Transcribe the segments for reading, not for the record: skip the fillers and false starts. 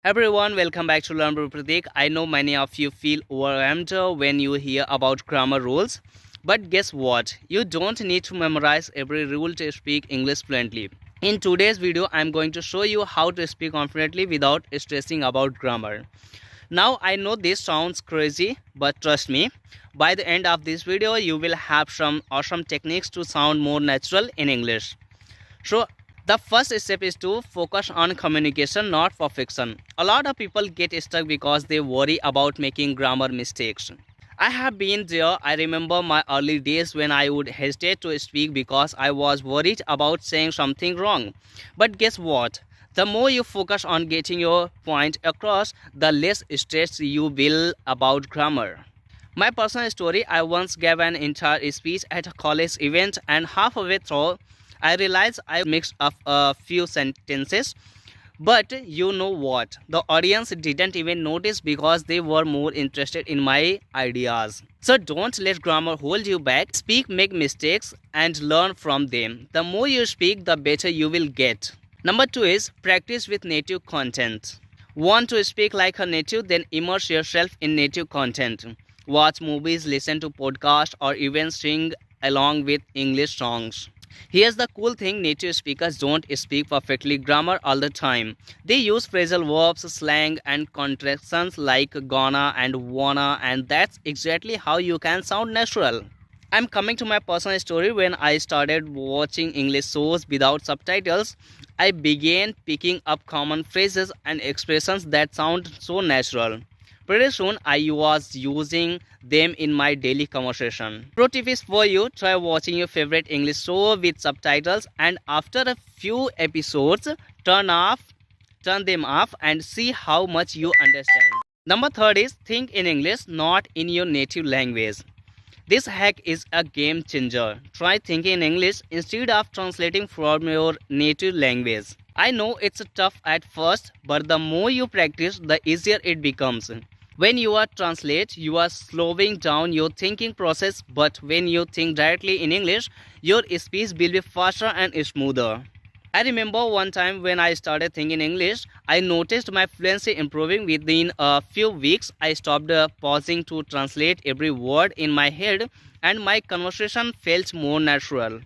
Everyone, welcome back to Learn with Pratik. I know many of you feel overwhelmed when you hear about grammar rules, but guess what? You don't need to memorize every rule to speak English fluently. In today's video, I'm going to show you how to speak confidently without stressing about grammar. Now, I know this sounds crazy, but trust me, by the end of this video, you will have some awesome techniques to sound more natural in English. So the first step is to focus on communication, not perfection. A lot of people get stuck because they worry about making grammar mistakes. I have been there. I remember my early days when I would hesitate to speak because I was worried about saying something wrong. But guess what? The more you focus on getting your point across, the less stress you will about grammar. My personal story, I once gave an entire speech at a college event, and halfway through I realized I mixed up a few sentences. But you know what? The audience didn't even notice because they were more interested in my ideas. So don't let grammar hold you back. Speak, make mistakes, and learn from them. The more you speak, the better you will get. Number 2 is practice with native content. Want to speak like a native? Then immerse yourself in native content. Watch movies, listen to podcasts, or even sing along with English songs. Here's the cool thing, native speakers don't speak perfectly grammar all the time. They use phrasal verbs, slang, and contractions like gonna and wanna, and that's exactly how you can sound natural. I'm coming to my personal story. When I started watching English shows without subtitles, I began picking up common phrases and expressions that sound so natural. Pretty soon, I was using them in my daily conversation. Pro tip is for you: try watching your favorite English show with subtitles, and after a few episodes, turn them off, and see how much you understand. Number 3 is think in English, not in your native language. This hack is a game changer. Try thinking in English instead of translating from your native language. I know it's tough at first, but the more you practice, the easier it becomes. When you are translate, you are slowing down your thinking process, but when you think directly in English, your speech will be faster and smoother. I remember one time when I started thinking English, I noticed my fluency improving within a few weeks. I stopped pausing to translate every word in my head, and my conversation felt more natural.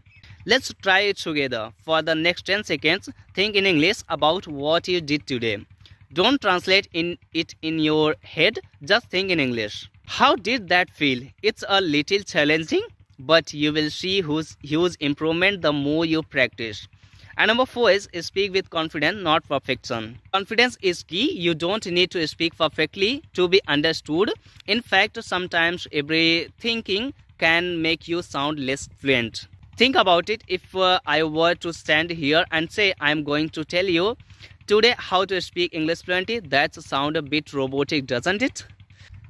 Let's try it together. For the next 10 seconds, think in English about what you did today. Don't translate it in your head, just think in English. How did that feel? It's a little challenging, but you will see huge improvement the more you practice. And number 4 is speak with confidence, not perfection. Confidence is key. You don't need to speak perfectly to be understood. In fact, sometimes every thinking can make you sound less fluent. Think about it. If I were to stand here and say I'm going to tell you today how to speak English fluently, that sounds a bit robotic, doesn't it?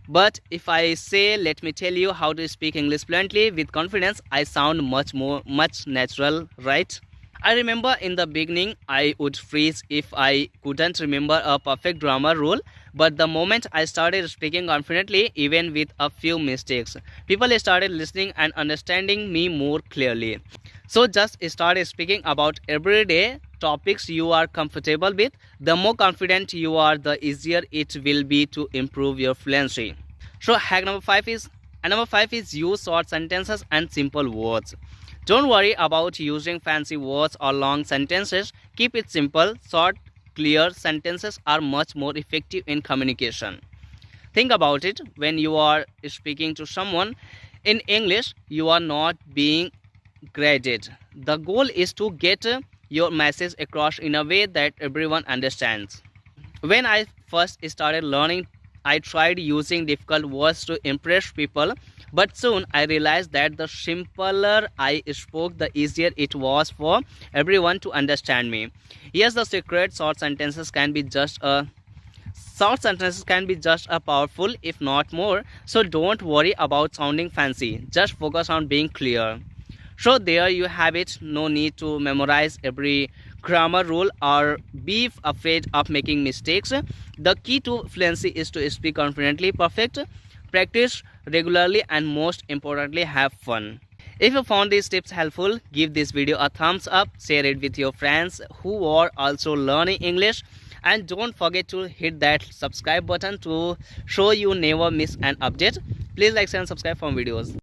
But if I say let me tell you how to speak English fluently with confidence, I sound much natural, right? I remember in the beginning I would freeze if I couldn't remember a perfect grammar rule, but the moment I started speaking confidently, even with a few mistakes, people started listening and understanding me more clearly. So just start speaking about everyday topics you are comfortable with. The more confident you are, the easier it will be to improve your fluency. So hack number 5 is use short sentences and simple words. Don't worry about using fancy words or long sentences. Keep it simple. Short, clear sentences are much more effective in communication. Think about it. When you are speaking to someone in English, you are not being graded. The goal is to get your message across in a way that everyone understands. When I first started learning, I tried using difficult words to impress people, but soon I realized that the simpler I spoke, the easier it was for everyone to understand me. Here's the secret: short sentences can be just a powerful, if not more. So don't worry about sounding fancy. Just focus on being clear. So there you have it. No need to memorize every grammar rule or be afraid of making mistakes. The key to fluency is to speak confidently, practice regularly, and most importantly, have fun. If you found these tips helpful, give this video a thumbs up, share it with your friends who are also learning English, and don't forget to hit that subscribe button to show you never miss an update. Please like, share and subscribe for videos.